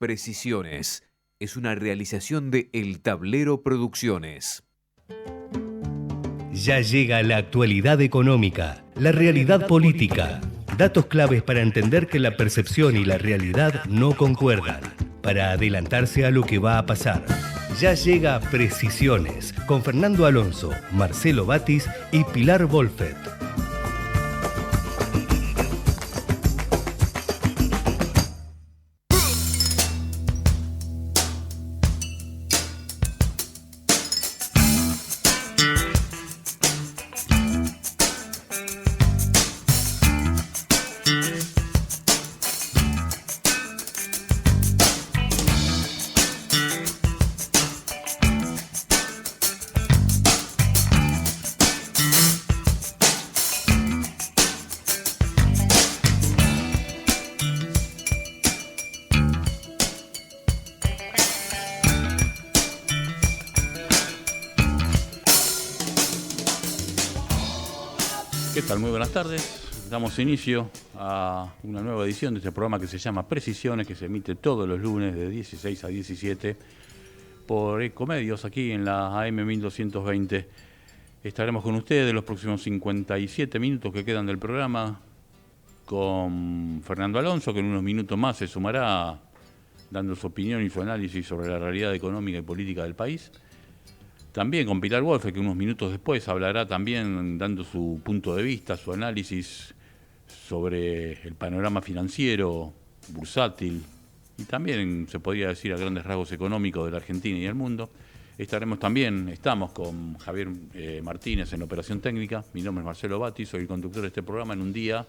Precisiones es una realización de El Tablero Producciones. Ya llega la actualidad económica, la realidad política. Datos claves para entender que la percepción y la realidad no concuerdan, para adelantarse a lo que va a pasar. Ya llega Precisiones, con Fernando Alonso, Marcelo Batis y Pilar Wolfet. ¿Qué tal? Muy buenas tardes. Damos inicio a una nueva edición de este programa que se llama Precisiones, que se emite todos los lunes de 16 a 17 por Ecomedios, aquí en la AM 1220. Estaremos con ustedes los próximos 57 minutos que quedan del programa, con Fernando Alonso, que en unos minutos más se sumará dando su opinión y su análisis sobre la realidad económica y política del país. También con Pilar Wolfe, que unos minutos después hablará también dando su punto de vista, su análisis sobre el panorama financiero, bursátil y también se podría decir a grandes rasgos económicos de la Argentina y el mundo. Estamos con Javier Martínez en Operación Técnica. Mi nombre es Marcelo Batis, soy el conductor de este programa en un día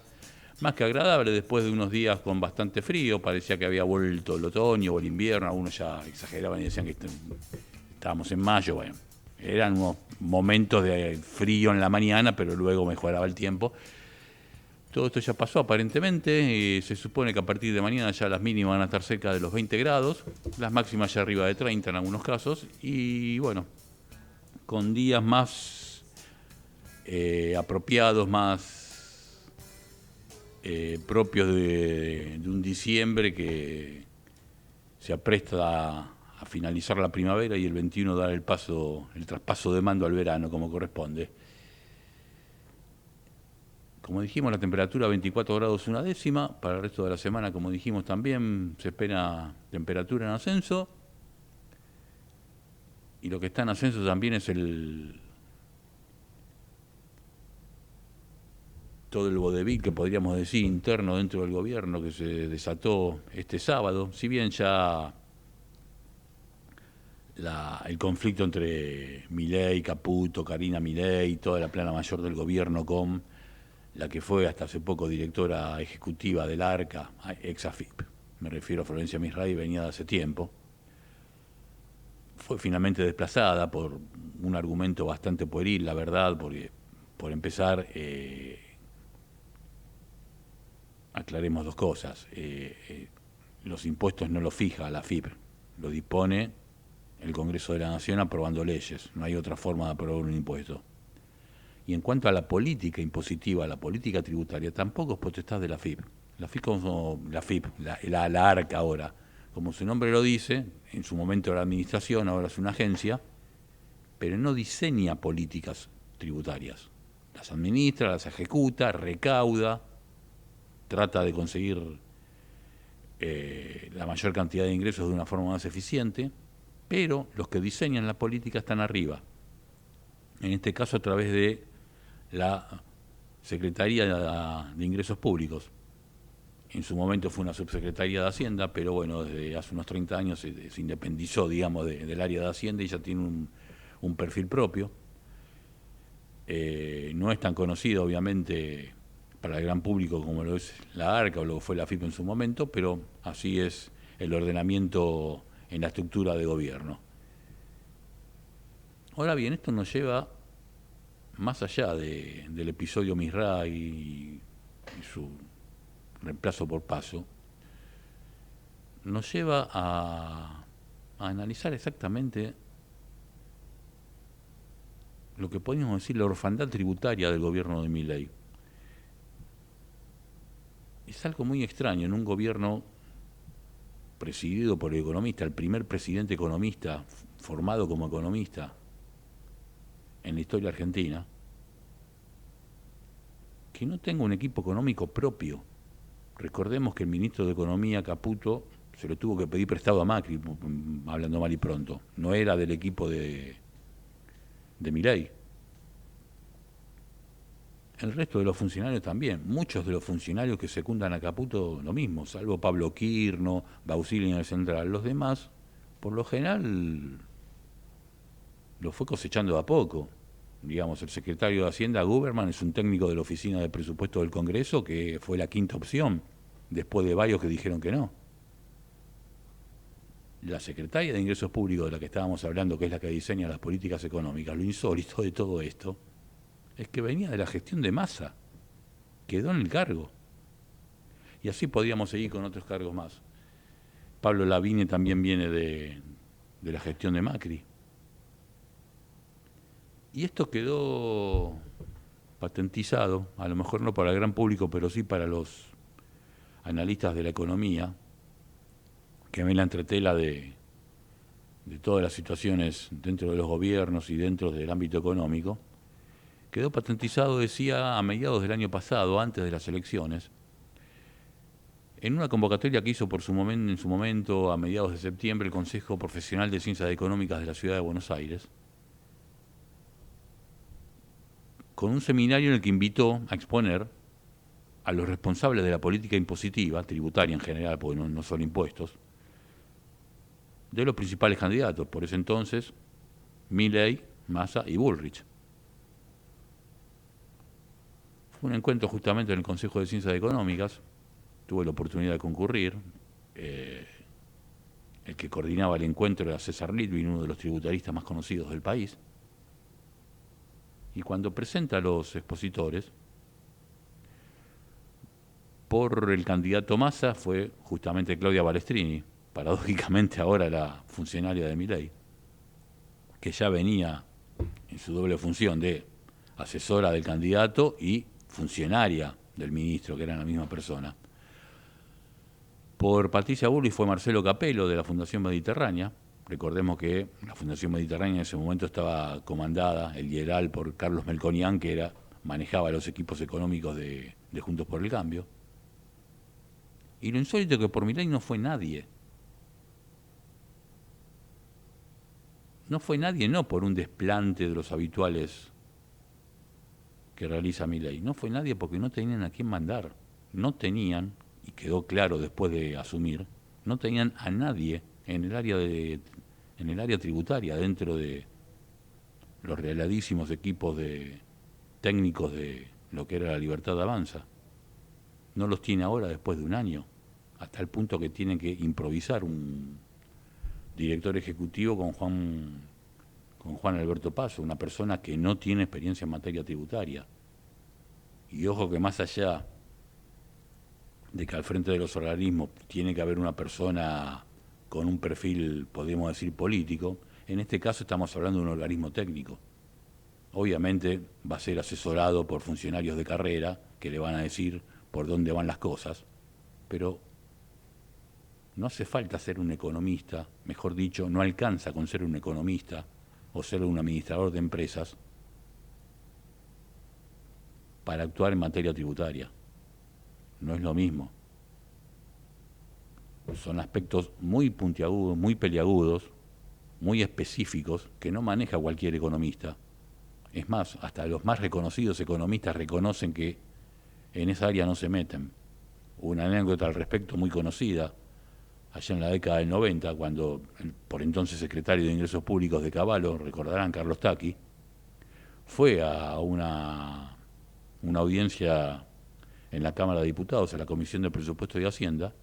más que agradable después de unos días con bastante frío. Parecía que había vuelto el otoño o el invierno, algunos ya exageraban y decían que estábamos en mayo. Bueno, eran unos momentos de frío en la mañana, pero luego mejoraba el tiempo. Todo esto ya pasó aparentemente. Se supone que a partir de mañana ya las mínimas van a estar cerca de los 20 grados, las máximas ya arriba de 30 en algunos casos. Y bueno, con días más apropiados, más propios de un diciembre que se apresta a finalizar la primavera y el 21 dar el traspaso de mando al verano como corresponde. Como dijimos, la temperatura 24 grados una décima. Para el resto de la semana, como dijimos también, se espera temperatura en ascenso. Y lo que está en ascenso también es todo el vodevil, que podríamos decir, interno dentro del gobierno, que se desató este sábado. Si bien ya el conflicto entre Milei, Caputo, Karina Milei, toda la plana mayor del gobierno con la que fue hasta hace poco directora ejecutiva del ARCA, ex AFIP, me refiero a Florencia Misray, venía de hace tiempo, fue finalmente desplazada por un argumento bastante pueril, la verdad, porque, por empezar, aclaremos dos cosas. Los impuestos no los fija la AFIP, lo dispone el Congreso de la Nación aprobando leyes, no hay otra forma de aprobar un impuesto. Y en cuanto a la política impositiva, la política tributaria, tampoco es potestad de la AFIP. La ARCA ahora, como su nombre lo dice, en su momento era administración, ahora es una agencia, pero no diseña políticas tributarias. Las administra, las ejecuta, recauda, trata de conseguir la mayor cantidad de ingresos de una forma más eficiente, pero los que diseñan la política están arriba. En este caso a través de la Secretaría de Ingresos Públicos. En su momento fue una subsecretaría de Hacienda, pero bueno, desde hace unos 30 años se independizó, digamos, del área de Hacienda y ya tiene un perfil propio. No es tan conocido, obviamente, para el gran público como lo es la ARCA o lo que fue la AFIP en su momento, pero así es el ordenamiento en la estructura de gobierno. Ahora bien, esto nos lleva más allá del episodio Misray y su reemplazo por Paso, nos lleva a analizar exactamente lo que podríamos decir la orfandad tributaria del gobierno de Milei. Es algo muy extraño en un gobierno presidido por el economista, el primer presidente economista formado como economista en la historia argentina, que no tenga un equipo económico propio. Recordemos que el ministro de Economía, Caputo, se lo tuvo que pedir prestado a Macri, hablando mal y pronto. No era del equipo de Milei. El resto de los funcionarios también. Muchos de los funcionarios que secundan a Caputo lo mismo, salvo Pablo Quirno, Bausili en el Central. Los demás, por lo general, lo fue cosechando de a poco. Digamos, el secretario de Hacienda, Guberman, es un técnico de la Oficina de Presupuesto del Congreso que fue la quinta opción, después de varios que dijeron que no. La secretaria de Ingresos Públicos, de la que estábamos hablando, que es la que diseña las políticas económicas, lo insólito de todo esto es que venía de la gestión de Massa, quedó en el cargo. Y así podríamos seguir con otros cargos más. Pablo Lavigne también viene de la gestión de Macri. Y esto quedó patentizado, a lo mejor no para el gran público, pero sí para los analistas de la economía, que ven la entretela de todas las situaciones dentro de los gobiernos y dentro del ámbito económico. Quedó patentizado, decía, a mediados del año pasado, antes de las elecciones, en una convocatoria que hizo en su momento, a mediados de septiembre, el Consejo Profesional de Ciencias Económicas de la Ciudad de Buenos Aires, con un seminario en el que invitó a exponer a los responsables de la política impositiva, tributaria en general, porque no son impuestos, de los principales candidatos, por ese entonces, Milei, Massa y Bullrich. Fue un encuentro justamente en el Consejo de Ciencias Económicas, tuve la oportunidad de concurrir, el que coordinaba el encuentro era César Litvin, uno de los tributaristas más conocidos del país, y cuando presenta a los expositores, por el candidato Massa fue justamente Claudia Balestrini, paradójicamente ahora la funcionaria de Milei, que ya venía en su doble función de asesora del candidato y funcionaria del ministro, que eran la misma persona. Por Patricia Bullrich fue Marcelo Capello, de la Fundación Mediterránea. Recordemos que la Fundación Mediterránea en ese momento estaba comandada, el IERAL, por Carlos Melconian, que manejaba los equipos económicos de Juntos por el Cambio. Y lo insólito es que por Milei no fue nadie. No fue nadie, no por un desplante de los habituales que realiza Milei. No fue nadie porque no tenían a quién mandar. No tenían, y quedó claro después de asumir, no tenían a nadie en el área tributaria, dentro de los regaladísimos equipos de técnicos de lo que era la Libertad Avanza. No los tiene ahora después de un año, hasta el punto que tienen que improvisar un director ejecutivo con Juan Alberto Paso, una persona que no tiene experiencia en materia tributaria. Y ojo que más allá de que al frente de los organismos tiene que haber una persona con un perfil, podríamos decir, político, en este caso estamos hablando de un organismo técnico. Obviamente va a ser asesorado por funcionarios de carrera que le van a decir por dónde van las cosas, pero no hace falta ser un economista, mejor dicho, no alcanza con ser un economista o ser un administrador de empresas para actuar en materia tributaria. No es lo mismo. Son aspectos muy puntiagudos, muy peliagudos, muy específicos, que no maneja cualquier economista. Es más, hasta los más reconocidos economistas reconocen que en esa área no se meten. Una anécdota al respecto muy conocida, allá en la década del 90, cuando el por entonces secretario de Ingresos Públicos de Cavallo, recordarán, Carlos Tacchi, fue a una audiencia en la Cámara de Diputados, a la Comisión de Presupuesto y Hacienda,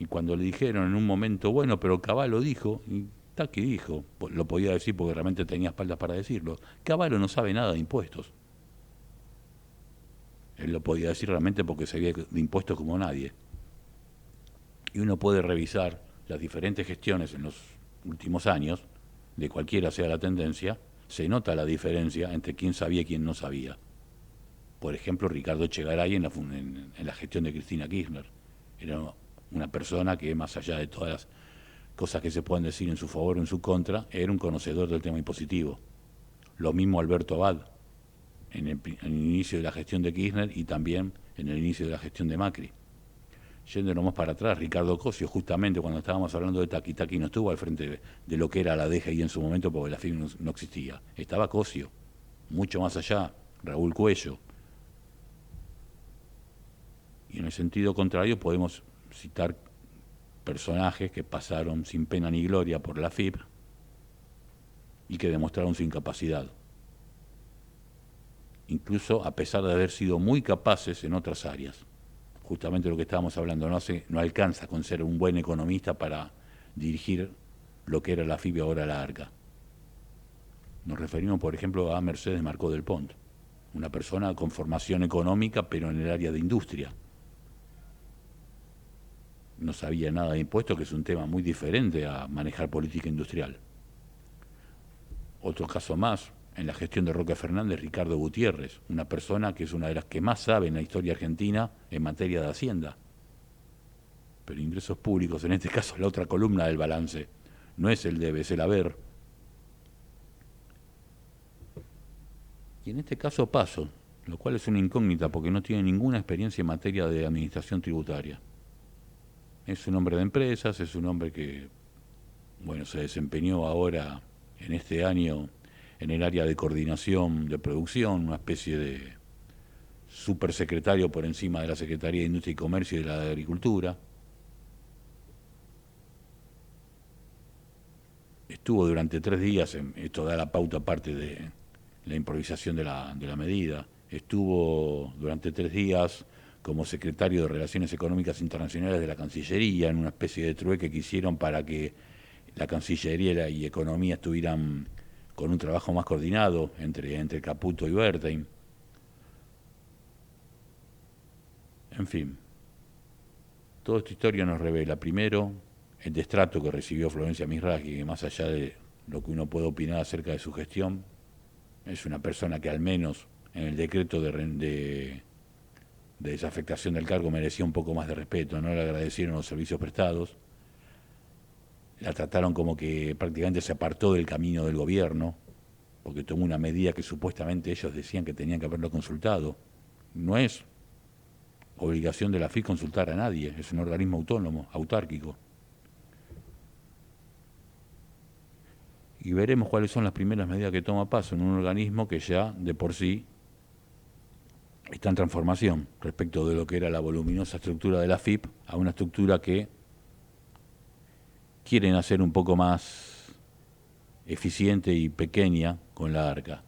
y cuando le dijeron en un momento, bueno, pero Cavallo dijo, y Tacchi dijo, lo podía decir porque realmente tenía espaldas para decirlo, Cavallo no sabe nada de impuestos. Él lo podía decir realmente porque sabía de impuestos como nadie. Y uno puede revisar las diferentes gestiones en los últimos años, de cualquiera sea la tendencia, se nota la diferencia entre quién sabía y quién no sabía. Por ejemplo, Ricardo Echegaray en la gestión de Cristina Kirchner. Era una persona que, más allá de todas cosas que se pueden decir en su favor o en su contra, era un conocedor del tema impositivo. Lo mismo Alberto Abad, en el inicio de la gestión de Kirchner y también en el inicio de la gestión de Macri. Yéndonos más para atrás, Ricardo Cosio, justamente cuando estábamos hablando de Taqui, no estuvo al frente de lo que era la DGI en su momento, porque la FIP no existía. Estaba Cosio, mucho más allá, Raúl Cuello. Y en el sentido contrario podemos citar personajes que pasaron sin pena ni gloria por la FIP y que demostraron su incapacidad. Incluso a pesar de haber sido muy capaces en otras áreas. Justamente lo que estábamos hablando, no alcanza con ser un buen economista para dirigir lo que era la FIP y ahora la ARCA. Nos referimos, por ejemplo, a Mercedes Marcó del Pont, una persona con formación económica, pero en el área de industria. No sabía nada de impuestos, que es un tema muy diferente a manejar política industrial. Otro caso más, en la gestión de Roque Fernández, Ricardo Gutiérrez, una persona que es una de las que más sabe en la historia argentina en materia de Hacienda. Pero ingresos públicos, en este caso, es la otra columna del balance. No es el debe, es el haber. Y en este caso Paso, lo cual es una incógnita porque no tiene ninguna experiencia en materia de administración tributaria. Es un hombre de empresas, es un hombre que, bueno, se desempeñó ahora en este año en el área de coordinación de producción, una especie de supersecretario por encima de la Secretaría de Industria y Comercio y de la de Agricultura. Estuvo durante 3 días, esto da la pauta aparte de la improvisación de la medida, estuvo durante 3 días como secretario de Relaciones Económicas Internacionales de la Cancillería, en una especie de trueque que hicieron para que la Cancillería y Economía estuvieran con un trabajo más coordinado entre Caputo y Bertein. En fin, toda esta historia nos revela, primero, el destrato que recibió Florencia Mizrahi, que más allá de lo que uno puede opinar acerca de su gestión, es una persona que al menos en el decreto de desafectación del cargo merecía un poco más de respeto, no le agradecieron los servicios prestados, la trataron como que prácticamente se apartó del camino del gobierno, porque tomó una medida que supuestamente ellos decían que tenían que haberlo consultado. No es obligación de la FIP consultar a nadie, es un organismo autónomo, autárquico. Y veremos cuáles son las primeras medidas que toma Paso en un organismo que ya de por sí está en transformación respecto de lo que era la voluminosa estructura de la FIP a una estructura que quieren hacer un poco más eficiente y pequeña con la ARCA.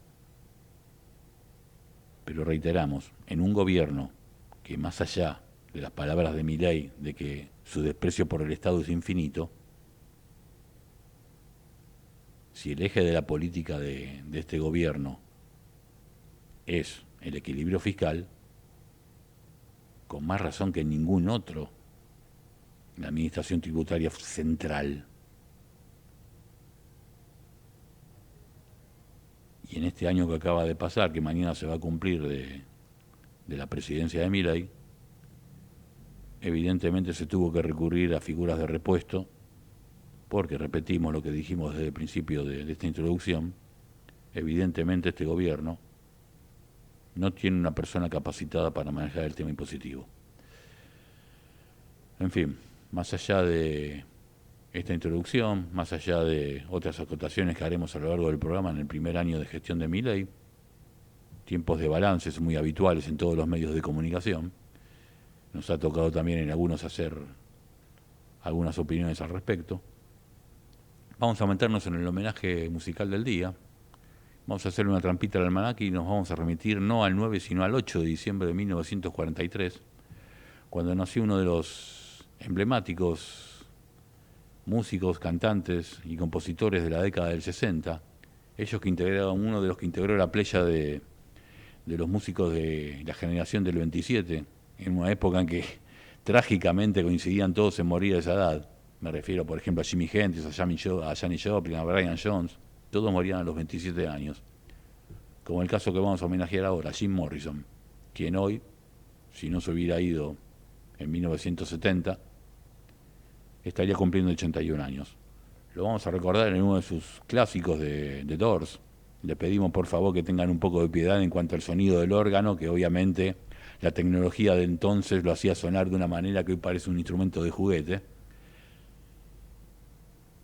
Pero reiteramos, en un gobierno que más allá de las palabras de Milei, de que su desprecio por el Estado es infinito, si el eje de la política de este gobierno es el equilibrio fiscal, con más razón que en ningún otro, la administración tributaria central. Y en este año que acaba de pasar, que mañana se va a cumplir de la presidencia de Milei, evidentemente se tuvo que recurrir a figuras de repuesto, porque repetimos lo que dijimos desde el principio de esta introducción, evidentemente este gobierno no tiene una persona capacitada para manejar el tema impositivo. En fin, más allá de esta introducción, más allá de otras acotaciones que haremos a lo largo del programa en el primer año de gestión de Milei, tiempos de balances muy habituales en todos los medios de comunicación, nos ha tocado también en algunos hacer algunas opiniones al respecto. Vamos a meternos en el homenaje musical del día. Vamos a hacer una trampita al almanaque y nos vamos a remitir no al 9, sino al 8 de diciembre de 1943, cuando nació uno de los emblemáticos músicos, cantantes y compositores de la década del 60, ellos que integraron, uno de los que integró la playa de los músicos de la generación del 27, en una época en que trágicamente coincidían todos en morir a esa edad. Me refiero, por ejemplo, a Jimi Hendrix, a Janis Joplin, a Brian Jones. Todos morían a los 27 años. Como el caso que vamos a homenajear ahora, Jim Morrison, quien hoy, si no se hubiera ido en 1970, estaría cumpliendo 81 años. lo vamos a recordar en uno de sus clásicos de Doors. Le pedimos por favor que tengan un poco de piedad en cuanto al sonido del órgano, que obviamente la tecnología de entonces lo hacía sonar de una manera que hoy parece un instrumento de juguete.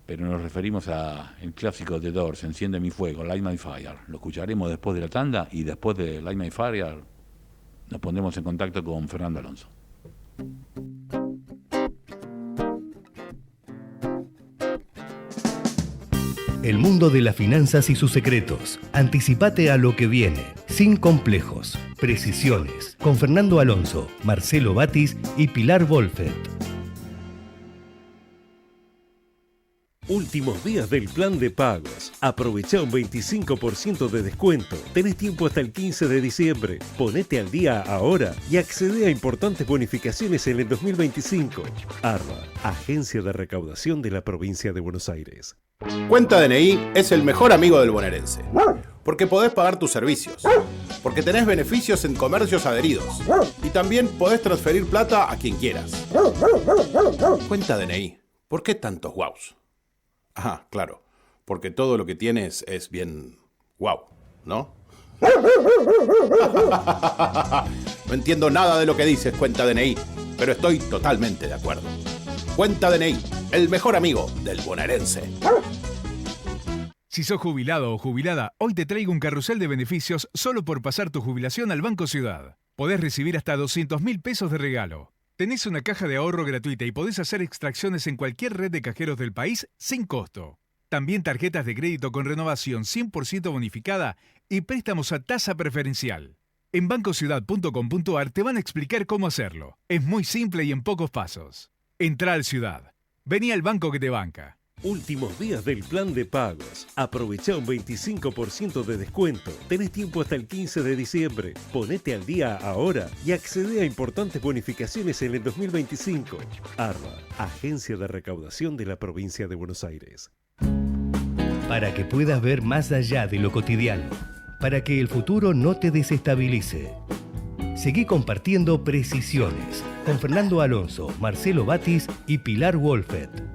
Pero nos referimos al clásico de Doors, Enciende mi fuego, Light My Fire. Lo escucharemos después de la tanda y después de Light My Fire nos pondremos en contacto con Fernando Alonso. El mundo de las finanzas y sus secretos. Anticipate a lo que viene, sin complejos, precisiones, con Fernando Alonso, Marcelo Batis y Pilar Wolfert. Últimos días del plan de pagos. Aprovecha un 25% de descuento. Tenés tiempo hasta el 15 de diciembre. Ponete al día ahora y accede a importantes bonificaciones en el 2025. ARBA, Agencia de Recaudación de la Provincia de Buenos Aires. Cuenta DNI es el mejor amigo del bonaerense. Porque podés pagar tus servicios. Porque tenés beneficios en comercios adheridos. Y también podés transferir plata a quien quieras. Cuenta DNI. ¿Por qué tantos guaus? Ah, claro, porque todo lo que tienes es bien guau, ¿no? No entiendo nada de lo que dices, Cuenta DNI, pero estoy totalmente de acuerdo. Cuenta DNI, el mejor amigo del bonaerense. Si sos jubilado o jubilada, hoy te traigo un carrusel de beneficios solo por pasar tu jubilación al Banco Ciudad. Podés recibir hasta 200.000 pesos de regalo. Tenés una caja de ahorro gratuita y podés hacer extracciones en cualquier red de cajeros del país sin costo. También tarjetas de crédito con renovación 100% bonificada y préstamos a tasa preferencial. En bancociudad.com.ar te van a explicar cómo hacerlo. Es muy simple y en pocos pasos. Entrá al Ciudad. Vení al banco que te banca. Últimos días del plan de pagos. Aprovecha un 25% de descuento. Tenés tiempo hasta el 15 de diciembre. Ponete al día ahora y accede a importantes bonificaciones en el 2025. ARBA, Agencia de Recaudación de la Provincia de Buenos Aires. Para que puedas ver más allá de lo cotidiano. Para que el futuro no te desestabilice. Seguí compartiendo Precisiones con Fernando Alonso, Marcelo Batis y Pilar Wolfert.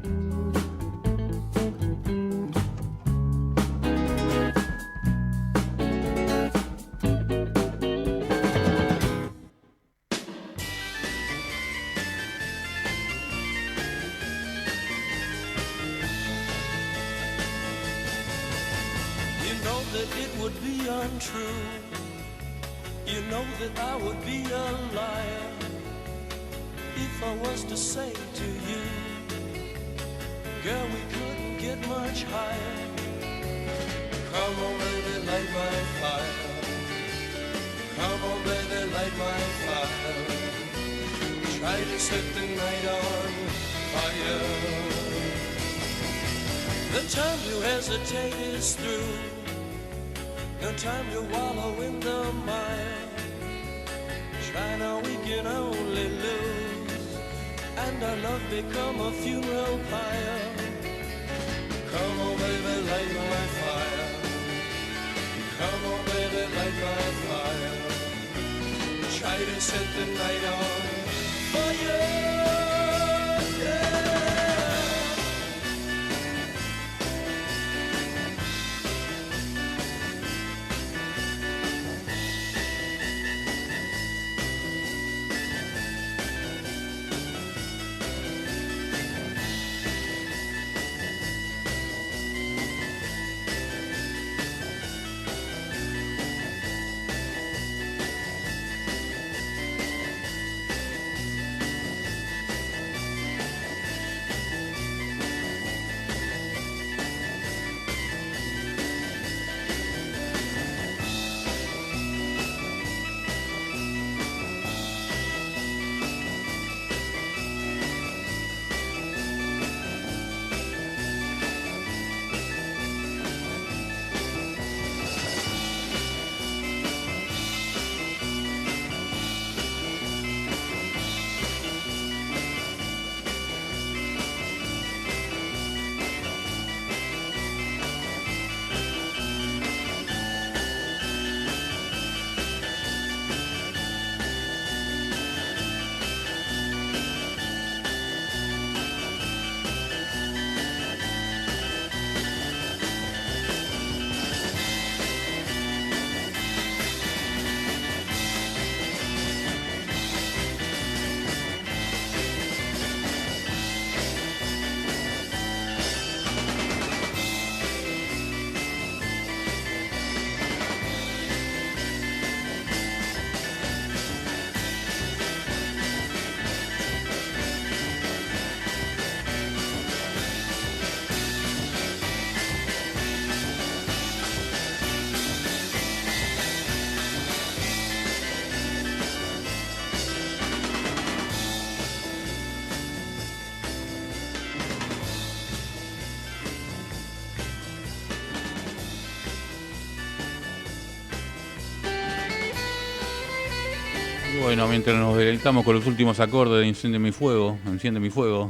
Bueno, mientras nos deleitamos con los últimos acordes de Enciende mi fuego,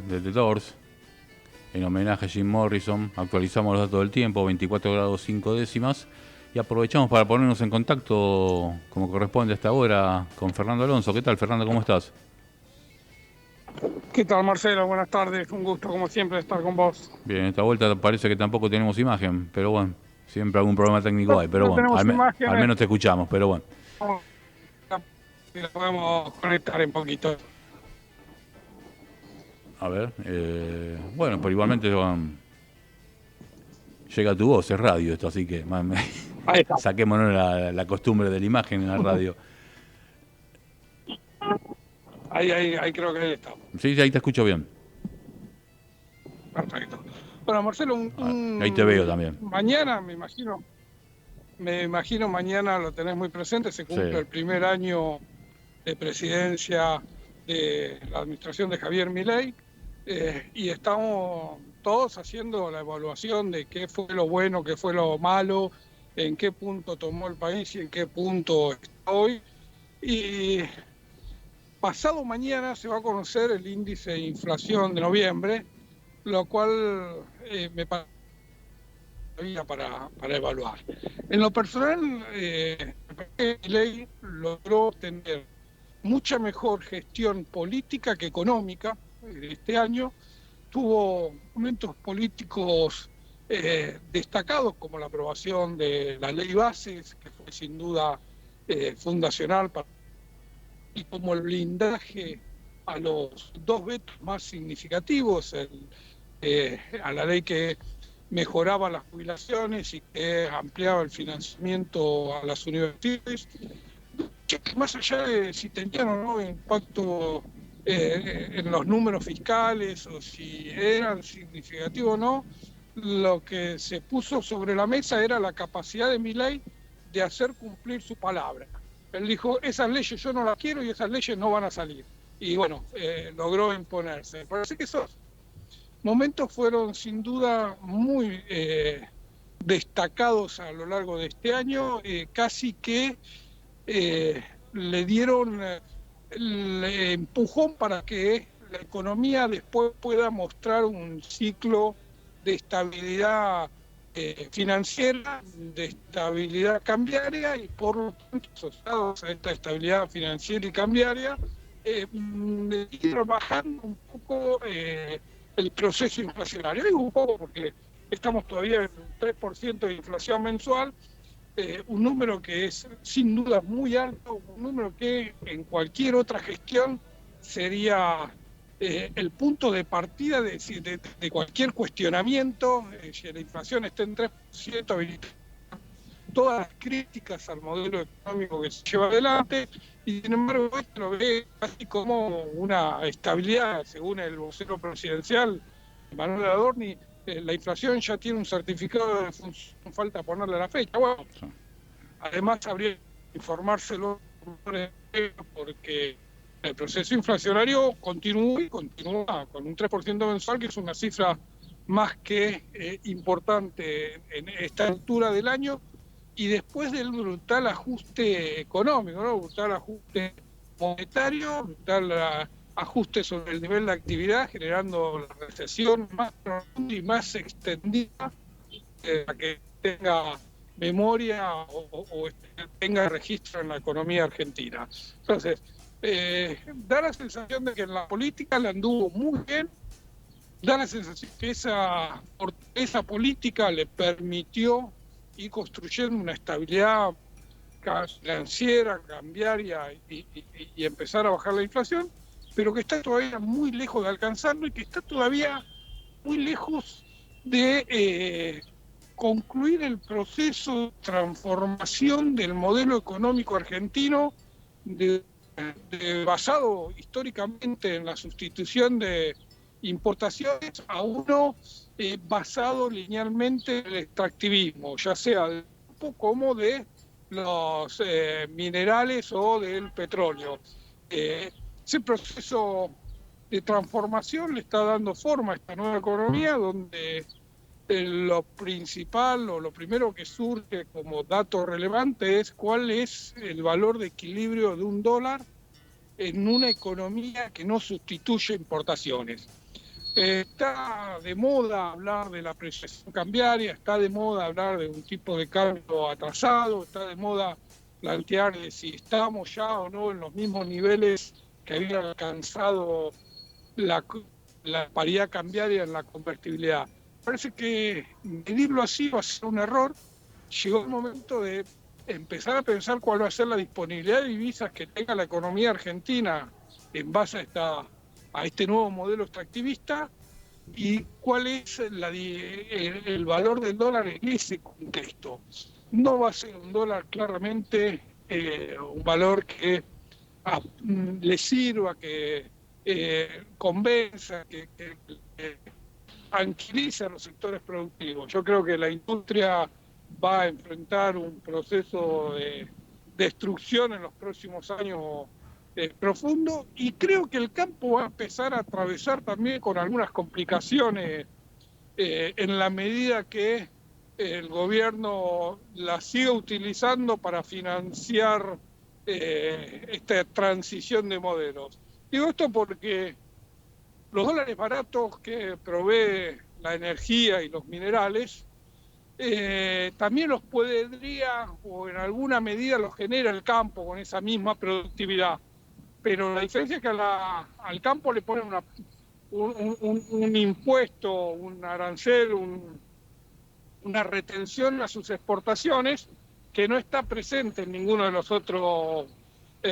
de The Doors, en homenaje a Jim Morrison, actualizamos los datos del tiempo, 24 grados 5 décimas, y aprovechamos para ponernos en contacto, como corresponde hasta ahora, con Fernando Alonso. ¿Qué tal, Fernando? ¿Cómo estás? ¿Qué tal, Marcelo? Buenas tardes. Un gusto, como siempre, estar con vos. Bien, esta vuelta parece que tampoco tenemos imagen, pero bueno, siempre algún problema técnico hay, pero No bueno, tenemos al menos te escuchamos, pero bueno. La podemos conectar un poquito. A ver, bueno, pero igualmente llega tu voz, es radio esto, así que Ahí está. saquémonos la costumbre de la imagen en la radio. Ahí creo que ahí está. Sí, ahí te escucho bien. Perfecto. Bueno, Marcelo, Ahí te veo también. Mañana, me imagino mañana lo tenés muy presente, se cumple Sí. el primer año de presidencia de la administración de Javier Milei, y estamos todos haciendo la evaluación de qué fue lo bueno, qué fue lo malo, en qué punto tomó el país y en qué punto está hoy. Y pasado mañana se va a conocer el índice de inflación de noviembre, lo cual me parece para evaluar. En lo personal, Milei logró tener mucha mejor gestión política que económica este año. Tuvo momentos políticos destacados, como la aprobación de la ley bases, que fue sin duda fundacional y como el blindaje a los dos vetos más significativos, a la ley que mejoraba las jubilaciones y que ampliaba el financiamiento a las universidades, que más allá de si tenían o no impacto en los números fiscales o si eran significativos o no, lo que se puso sobre la mesa era la capacidad de Milei de hacer cumplir su palabra. Él dijo, esas leyes yo no las quiero y esas leyes no van a salir. Y bueno, logró imponerse. Me parece que esos momentos fueron sin duda muy destacados a lo largo de este año, casi que le dieron el empujón para que la economía después pueda mostrar un ciclo de estabilidad financiera, de estabilidad cambiaria, y por lo tanto, asociados a esta estabilidad financiera y cambiaria, ir bajando un poco el proceso inflacionario. Digo un poco porque estamos todavía en un 3% de inflación mensual, un número que es sin duda muy alto, un número que en cualquier otra gestión sería el punto de partida de cualquier cuestionamiento. Si la inflación está en 3%, todas las críticas al modelo económico que se lleva adelante, y sin embargo esto lo ve casi como una estabilidad. Según el vocero presidencial, Manuel Adorni, la inflación ya tiene un certificado de función, falta ponerle la fecha. Bueno, además habría que informárselo porque el proceso inflacionario continúa con un 3% mensual, que es una cifra más que importante en esta altura del año, y después del brutal ajuste económico, ¿no? Brutal ajuste monetario, brutal ajuste sobre el nivel de actividad, generando la recesión más profunda y más extendida para que tenga memoria o tenga registro en la economía argentina. Entonces, da la sensación de que en la política le anduvo muy bien, da la sensación que esa política le permitió ir construyendo una estabilidad financiera, cambiaria y empezar a bajar la inflación, pero que está todavía muy lejos de alcanzarlo y que está todavía muy lejos de concluir el proceso de transformación del modelo económico argentino basado históricamente en la sustitución de importaciones a uno basado linealmente en el extractivismo, ya sea del campo como de los minerales o del petróleo. Ese proceso de transformación le está dando forma a esta nueva economía, donde lo principal o lo primero que surge como dato relevante es cuál es el valor de equilibrio de un dólar en una economía que no sustituye importaciones. Está de moda hablar de la apreciación cambiaria, está de moda hablar de un tipo de cambio atrasado, está de moda plantear de si estamos ya o no en los mismos niveles que había alcanzado la paridad cambiaria en la convertibilidad. Parece que medirlo así va a ser un error. Llegó el momento de empezar a pensar cuál va a ser la disponibilidad de divisas que tenga la economía argentina en base a este nuevo modelo extractivista y cuál es el valor del dólar en ese contexto. No va a ser un dólar claramente un valor que le sirva, que convenza, que tranquilice a los sectores productivos. Yo creo que la industria va a enfrentar un proceso de destrucción en los próximos años profundo, y creo que el campo va a empezar a atravesar también con algunas complicaciones en la medida que el gobierno la siga utilizando para financiar esta transición de modelos. Digo esto porque los dólares baratos que provee la energía y los minerales también los podría, o en alguna medida los genera el campo con esa misma productividad. Pero la diferencia es que al campo le ponen un impuesto, un arancel, una retención a sus exportaciones que no está presente en ninguno de los otros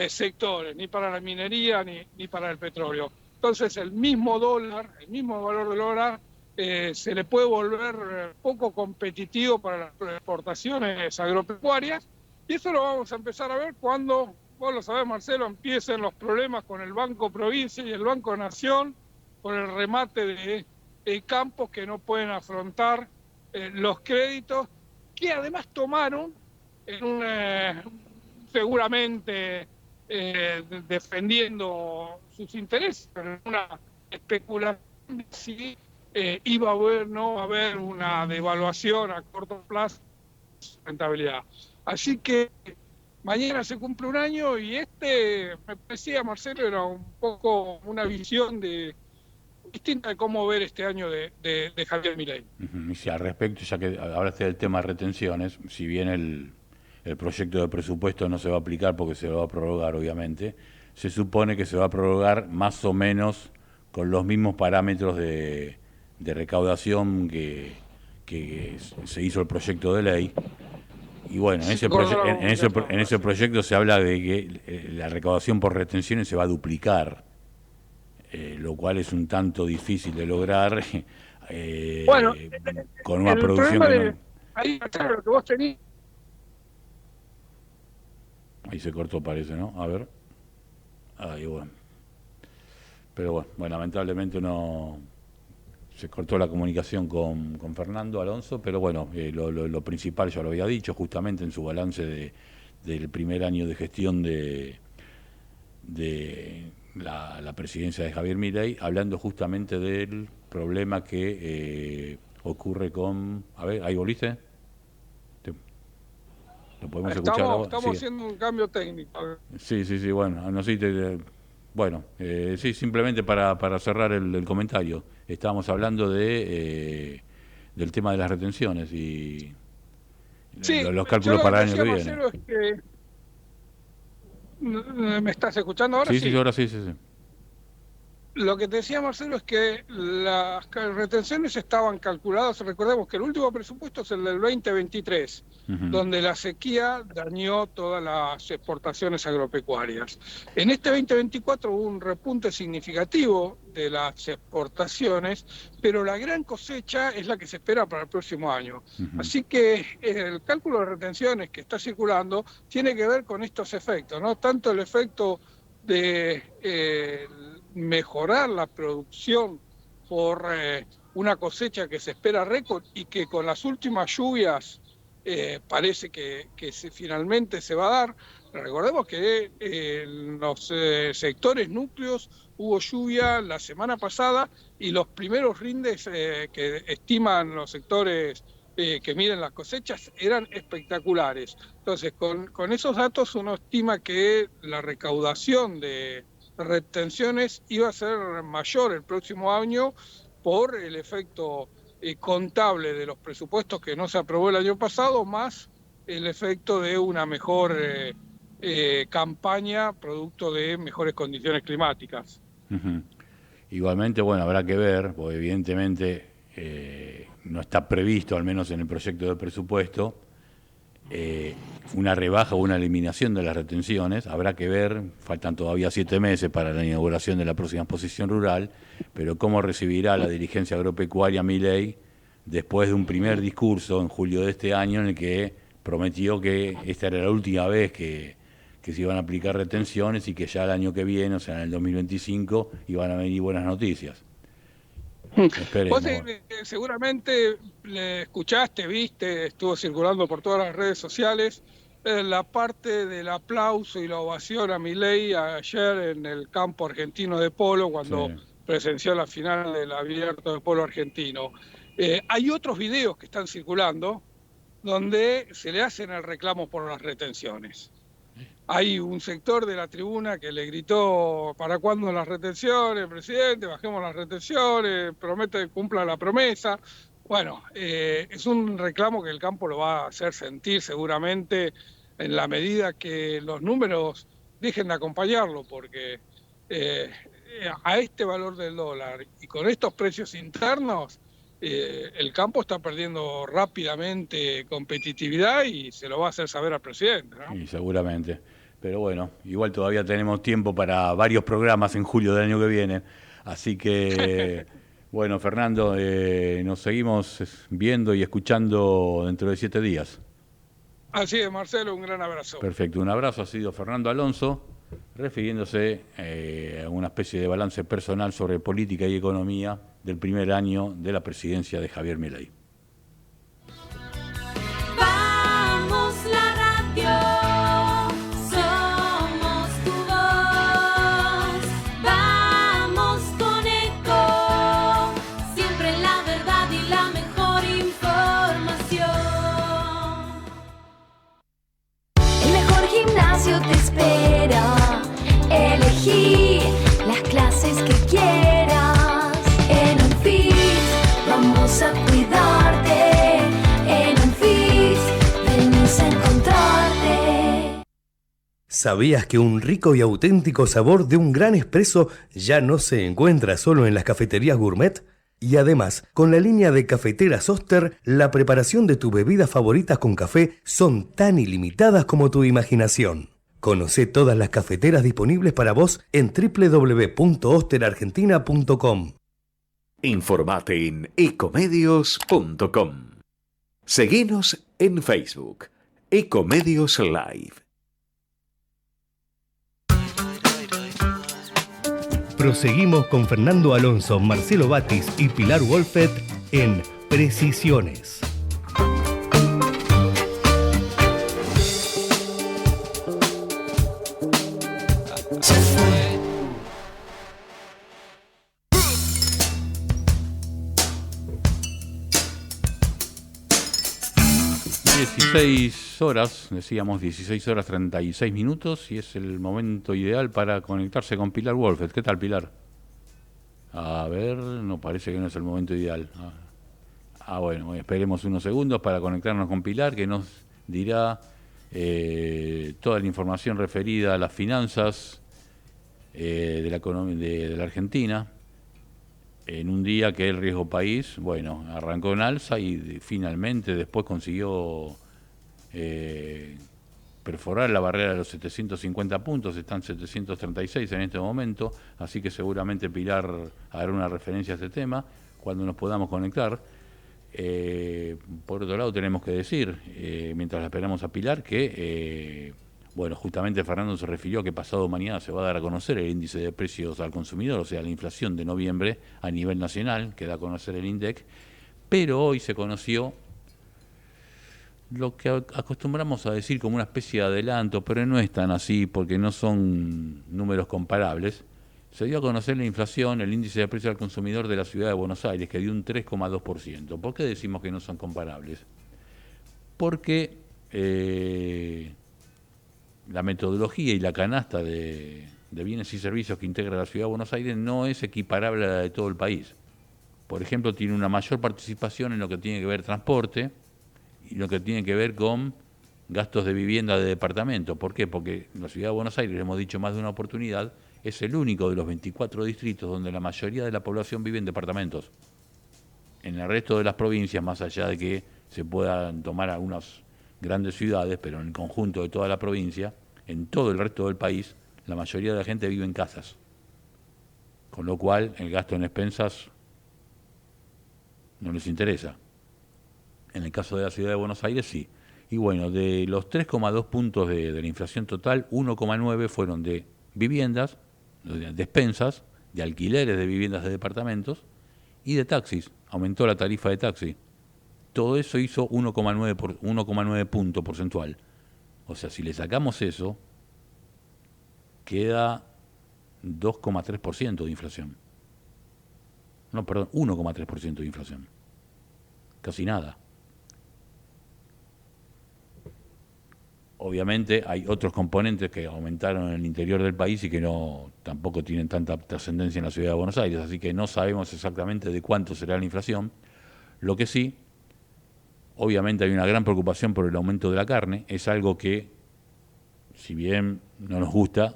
sectores, ni para la minería ni para el petróleo. Entonces el mismo dólar, el mismo valor del dólar, se le puede volver poco competitivo para las exportaciones agropecuarias, y eso lo vamos a empezar a ver cuando, vos lo sabés, Marcelo, empiecen los problemas con el Banco Provincia y el Banco Nación, con el remate de campos que no pueden afrontar los créditos, que además tomaron seguramente defendiendo sus intereses, pero en una especulación de si iba a haber, no va a haber una devaluación a corto plazo de rentabilidad. Así que mañana se cumple un año y me parecía, Marcelo, era un poco una visión distinta de cómo ver este año de Javier Milei. Y si al respecto, ya que hablaste del tema de retenciones, si bien el proyecto de presupuesto no se va a aplicar porque se va a prorrogar, obviamente, se supone que se va a prorrogar más o menos con los mismos parámetros de recaudación que se hizo el proyecto de ley. Y bueno, en ese proyecto se habla de que la recaudación por retenciones se va a duplicar, lo cual es un tanto difícil de lograr con una producción que ahí lo que vos tenés. Ahí se cortó, parece, ¿no? A ver. Ahí, bueno. Pero bueno, lamentablemente no se cortó la comunicación con Fernando Alonso, pero bueno, lo principal ya lo había dicho justamente en su balance del primer año de gestión de la presidencia de Javier Milei, hablando justamente del problema que ocurre con... A ver, ¿ahí volviste? ¿Lo podemos escuchar ahora? Estamos haciendo un cambio técnico. Sí, bueno, no sé, sí, simplemente para cerrar el comentario, estábamos hablando del tema de las retenciones y los cálculos para el año que viene. Marcelo, es que... ¿Me estás escuchando ahora? Sí, ahora sí. Lo que te decía, Marcelo, es que las retenciones estaban calculadas. Recordemos que el último presupuesto es el del 2023, donde la sequía dañó todas las exportaciones agropecuarias. En este 2024 hubo un repunte significativo de las exportaciones, pero la gran cosecha es la que se espera para el próximo año. Así que el cálculo de retenciones que está circulando tiene que ver con estos efectos, ¿no? Tanto el efecto de mejorar la producción por una cosecha que se espera récord y que con las últimas lluvias parece que finalmente se va a dar. Recordemos que en los sectores núcleos hubo lluvia la semana pasada y los primeros rindes que estiman los sectores que miden las cosechas eran espectaculares. Entonces, con esos datos uno estima que la recaudación de retenciones iba a ser mayor el próximo año por el efecto contable de los presupuestos que no se aprobó el año pasado, más el efecto de una mejor campaña producto de mejores condiciones climáticas. Uh-huh. Igualmente, bueno, habrá que ver, porque evidentemente no está previsto, al menos en el proyecto de presupuesto, una rebaja o una eliminación de las retenciones. Habrá que ver, faltan todavía 7 meses para la inauguración de la próxima exposición rural, pero cómo recibirá la dirigencia agropecuaria Milei después de un primer discurso en julio de este año en el que prometió que esta era la última vez que se iban a aplicar retenciones y que ya el año que viene, o sea, en el 2025, iban a venir buenas noticias. Vos seguramente le escuchaste, viste, estuvo circulando por todas las redes sociales la parte del aplauso y la ovación a Milei ayer en el campo argentino de polo cuando presenció la final del abierto de polo argentino. Hay otros videos que están circulando donde se le hacen el reclamo por las retenciones. Hay un sector de la tribuna que le gritó: ¿para cuándo las retenciones, presidente? Bajemos las retenciones, promete que cumpla la promesa. Bueno, es un reclamo que el campo lo va a hacer sentir seguramente en la medida que los números dejen de acompañarlo, porque a este valor del dólar y con estos precios internos, el campo está perdiendo rápidamente competitividad y se lo va a hacer saber al presidente, ¿no? Sí, seguramente. Pero bueno, igual todavía tenemos tiempo para varios programas en julio del año que viene. Así que, bueno, Fernando, nos seguimos viendo y escuchando dentro de 7 días. Así es, Marcelo, un gran abrazo. Perfecto, un abrazo. Ha sido Fernando Alonso, refiriéndose a una especie de balance personal sobre política y economía del primer año de la presidencia de Javier Milei. Vamos la radio, somos tu voz, vamos con Eco, siempre la verdad y la mejor información. El mejor gimnasio te espera, elegí las clases que quieras. Vamos a cuidarte, en un FIS venimos a encontrarte. ¿Sabías que un rico y auténtico sabor de un gran espresso ya no se encuentra solo en las cafeterías gourmet? Y además, con la línea de cafeteras Oster, la preparación de tus bebidas favoritas con café son tan ilimitadas como tu imaginación. Conocé todas las cafeteras disponibles para vos en www.osterargentina.com. Informate en ecomedios.com. Seguinos en Facebook, Ecomedios Live. Proseguimos con Fernando Alonso, Marcelo Batis y Pilar Wolfet en Precisiones. Decíamos 16 horas 36 minutos y es el momento ideal para conectarse con Pilar Wolfet. ¿Qué tal, Pilar? A ver, no parece que no es el momento ideal. Bueno, esperemos unos segundos para conectarnos con Pilar, que nos dirá toda la información referida a las finanzas de la economía de la Argentina, en un día que el riesgo país, bueno, arrancó en alza y finalmente después consiguió perforar la barrera de los 750 puntos, están 736 en este momento, así que seguramente Pilar hará una referencia a este tema cuando nos podamos conectar. Por otro lado tenemos que decir, mientras la esperamos a Pilar, que bueno, justamente Fernando se refirió a que pasado mañana se va a dar a conocer el índice de precios al consumidor, o sea, la inflación de noviembre a nivel nacional, que da a conocer el INDEC, pero hoy se conoció lo que acostumbramos a decir como una especie de adelanto, pero no es tan así porque no son números comparables. Se dio a conocer la inflación, el índice de precios al consumidor de la ciudad de Buenos Aires, que dio un 3,2%. ¿Por qué decimos que no son comparables? Porque la metodología y la canasta de de bienes y servicios que integra la Ciudad de Buenos Aires no es equiparable a la de todo el país. Por ejemplo, tiene una mayor participación en lo que tiene que ver transporte y lo que tiene que ver con gastos de vivienda de departamento. ¿Por qué? Porque la Ciudad de Buenos Aires, hemos dicho más de una oportunidad, es el único de los 24 distritos donde la mayoría de la población vive en departamentos. En el resto de las provincias, más allá de que se puedan tomar algunas grandes ciudades, pero en el conjunto de toda la provincia, en todo el resto del país, la mayoría de la gente vive en casas. Con lo cual, el gasto en expensas no les interesa. En el caso de la Ciudad de Buenos Aires, sí. Y bueno, de los 3,2 puntos de la inflación total, 1,9 fueron de viviendas, de despensas, de alquileres de viviendas de departamentos y de taxis. Aumentó la tarifa de taxi. Todo eso hizo 1,9 punto porcentual. O sea, si le sacamos eso, queda 2,3% de inflación. No, perdón, 1,3% de inflación. Casi nada. Obviamente hay otros componentes que aumentaron en el interior del país y que tampoco tienen tanta trascendencia en la Ciudad de Buenos Aires, así que no sabemos exactamente de cuánto será la inflación. Lo que sí, obviamente hay una gran preocupación por el aumento de la carne, es algo que, si bien no nos gusta,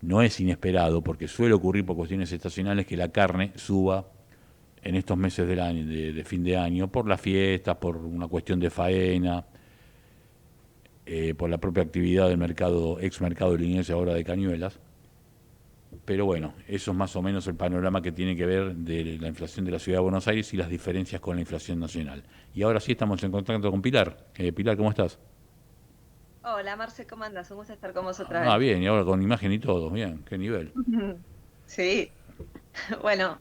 no es inesperado, porque suele ocurrir por cuestiones estacionales que la carne suba en estos meses del año, de fin de año, por las fiestas, por una cuestión de faena, por la propia actividad del mercado, ex mercado liniense ahora de Cañuelas. Pero bueno, eso es más o menos el panorama que tiene que ver de la inflación de la Ciudad de Buenos Aires y las diferencias con la inflación nacional. Y ahora sí estamos en contacto con Pilar. Pilar, ¿cómo estás? Hola Marce, ¿cómo andas? Un gusto estar con vos otra vez. Bien, y ahora con imagen y todo, bien, qué nivel. Sí, bueno,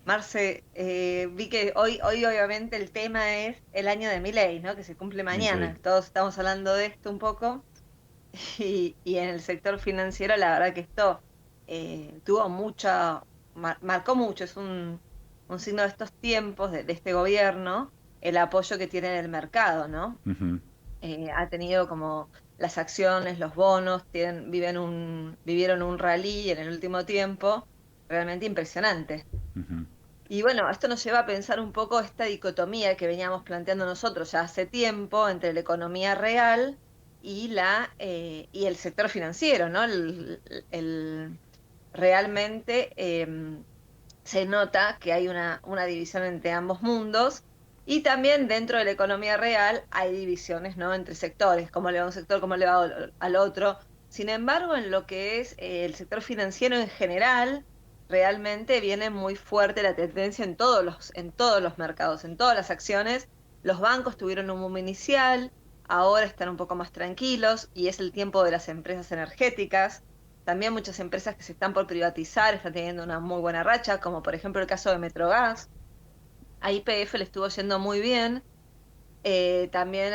Marce, vi que hoy obviamente el tema es el año de Milei, ¿no? Que se cumple mañana. Sí. Todos estamos hablando de esto un poco y en el sector financiero la verdad que esto tuvo marcó mucho, es un signo de estos tiempos, de este gobierno, el apoyo que tiene del mercado, ¿no? Uh-huh. Ha tenido como las acciones, los bonos, vivieron un rally en el último tiempo realmente impresionante. Uh-huh. Y bueno, esto nos lleva a pensar un poco esta dicotomía que veníamos planteando nosotros ya hace tiempo entre la economía real y el sector financiero, ¿no? Realmente se nota que hay una división entre ambos mundos. Y también dentro de la economía real hay divisiones, ¿no? Entre sectores, cómo le va a un sector, cómo le va al otro. Sin embargo, en lo que es el sector financiero en general, realmente viene muy fuerte la tendencia en todos los mercados, en todas las acciones. Los bancos tuvieron un boom inicial, ahora están un poco más tranquilos y es el tiempo de las empresas energéticas. También muchas empresas que se están por privatizar están teniendo una muy buena racha, como por ejemplo el caso de Metrogas. A YPF le estuvo yendo muy bien, también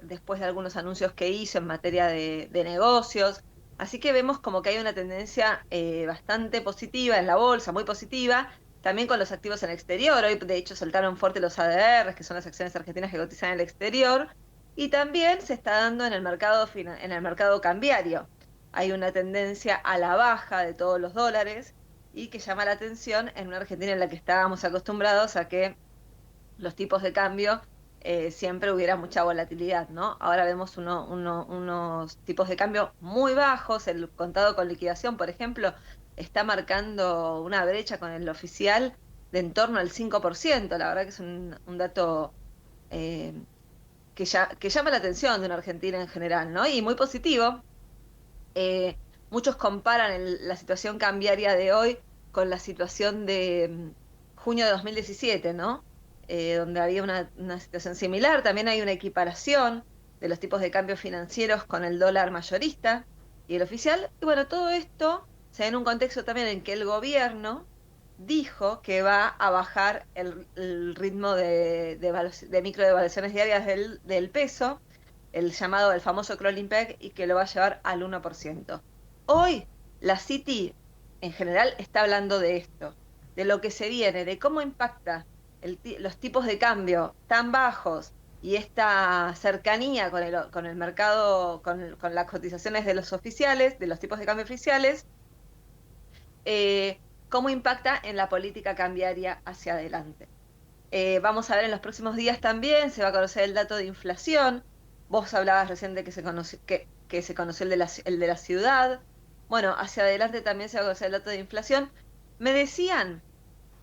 después de algunos anuncios que hizo en materia de negocios. Así que vemos como que hay una tendencia bastante positiva en la bolsa, muy positiva, también con los activos en el exterior. Hoy de hecho soltaron fuerte los ADRs, que son las acciones argentinas que cotizan en el exterior, y también se está dando en el mercado cambiario. Hay una tendencia a la baja de todos los dólares, y que llama la atención en una Argentina en la que estábamos acostumbrados a que los tipos de cambio siempre hubiera mucha volatilidad, ¿no? Ahora vemos unos tipos de cambio muy bajos. El contado con liquidación, por ejemplo, está marcando una brecha con el oficial de en torno al 5%. La verdad que es un dato que llama la atención de una Argentina en general, ¿no? Y muy positivo. Muchos comparan la situación cambiaria de hoy con la situación de junio de 2017, ¿no? Donde había una situación similar. También hay una equiparación de los tipos de cambio financieros con el dólar mayorista y el oficial. Y bueno, todo esto se da en un contexto también en que el gobierno dijo que va a bajar el ritmo de microdevaluaciones diarias del peso, el famoso crawling peg, y que lo va a llevar al 1%. Hoy la Citi en general está hablando de esto, de lo que se viene, de cómo impacta los tipos de cambio tan bajos y esta cercanía con el mercado, con las cotizaciones de los oficiales, de los tipos de cambio oficiales, cómo impacta en la política cambiaria hacia adelante. Vamos a ver en los próximos días también, se va a conocer el dato de inflación. Vos hablabas recién de que se conoció el de la ciudad. Bueno, hacia adelante también se va a conocer el dato de inflación. Me decían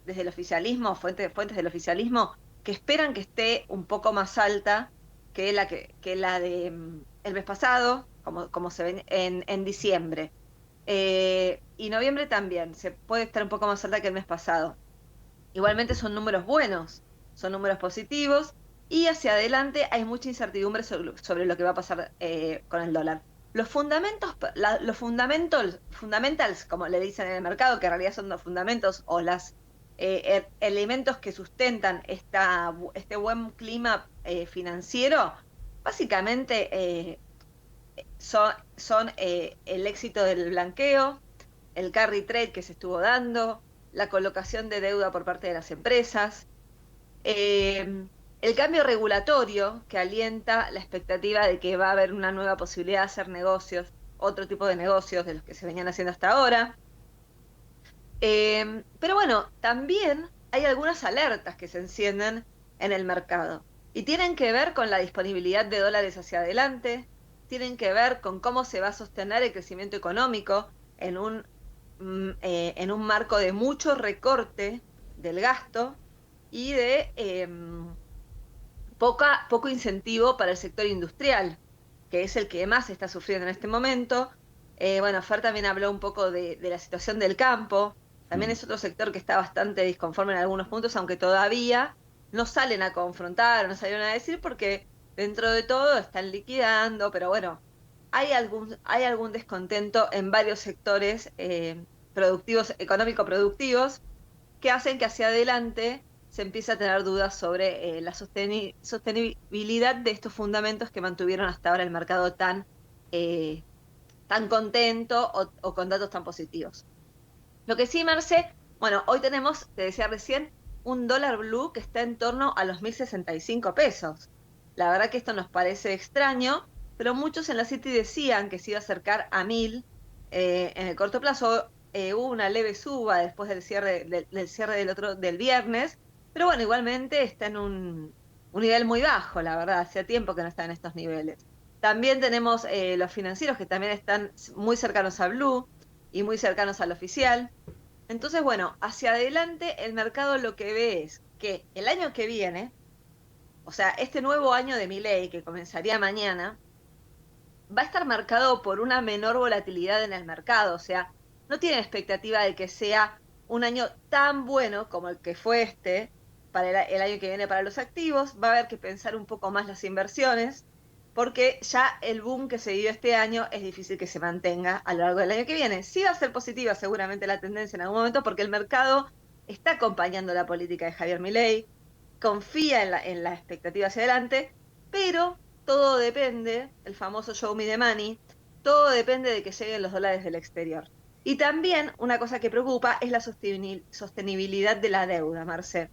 desde el oficialismo, fuentes del oficialismo, que esperan que esté un poco más alta que la de el mes pasado, como se ve en diciembre. Y noviembre también, se puede estar un poco más alta que el mes pasado. Igualmente son números buenos, son números positivos, y hacia adelante hay mucha incertidumbre sobre lo que va a pasar con el dólar. Los fundamentals, como le dicen en el mercado, que en realidad son los fundamentos o los elementos que sustentan este buen clima financiero, básicamente son el éxito del blanqueo, el carry trade que se estuvo dando, la colocación de deuda por parte de las empresas, el cambio regulatorio que alienta la expectativa de que va a haber una nueva posibilidad de hacer negocios, otro tipo de negocios de los que se venían haciendo hasta ahora. Pero bueno, también hay algunas alertas que se encienden en el mercado y tienen que ver con la disponibilidad de dólares hacia adelante, tienen que ver con cómo se va a sostener el crecimiento económico en un marco de mucho recorte del gasto y de poco incentivo para el sector industrial, que es el que más está sufriendo en este momento. Bueno, Fer también habló un poco de la situación del campo. También es otro sector que está bastante disconforme en algunos puntos, aunque todavía no salen a confrontar, no salieron a decir, porque dentro de todo están liquidando, pero bueno, hay algún descontento en varios sectores productivos, económico-productivos, que hacen que hacia adelante se empiece a tener dudas sobre la sostenibilidad de estos fundamentos que mantuvieron hasta ahora el mercado tan contento o con datos tan positivos. Lo que sí, Marce, bueno, hoy tenemos, te decía recién, un dólar blue que está en torno a los 1.065 pesos. La verdad que esto nos parece extraño, pero muchos en la City decían que se iba a acercar a 1.000 en el corto plazo. Hubo una leve suba después del cierre del viernes, pero bueno, igualmente está en un nivel muy bajo, la verdad, hacía tiempo que no está en estos niveles. También tenemos los financieros que también están muy cercanos a Blue y muy cercanos al oficial. Entonces, bueno, hacia adelante el mercado lo que ve es que el año que viene, o sea, este nuevo año de Milei, que comenzaría mañana, va a estar marcado por una menor volatilidad en el mercado. O sea, no tiene expectativa de que sea un año tan bueno como el que fue para el año que viene para los activos. Va a haber que pensar un poco más las inversiones, porque ya el boom que se dio este año es difícil que se mantenga a lo largo del año que viene. Sí va a ser positiva seguramente la tendencia en algún momento, porque el mercado está acompañando la política de Javier Milei, confía en la expectativa hacia adelante, pero todo depende, el famoso show me the money, todo depende de que lleguen los dólares del exterior. Y también una cosa que preocupa es la sostenibilidad de la deuda, Marce.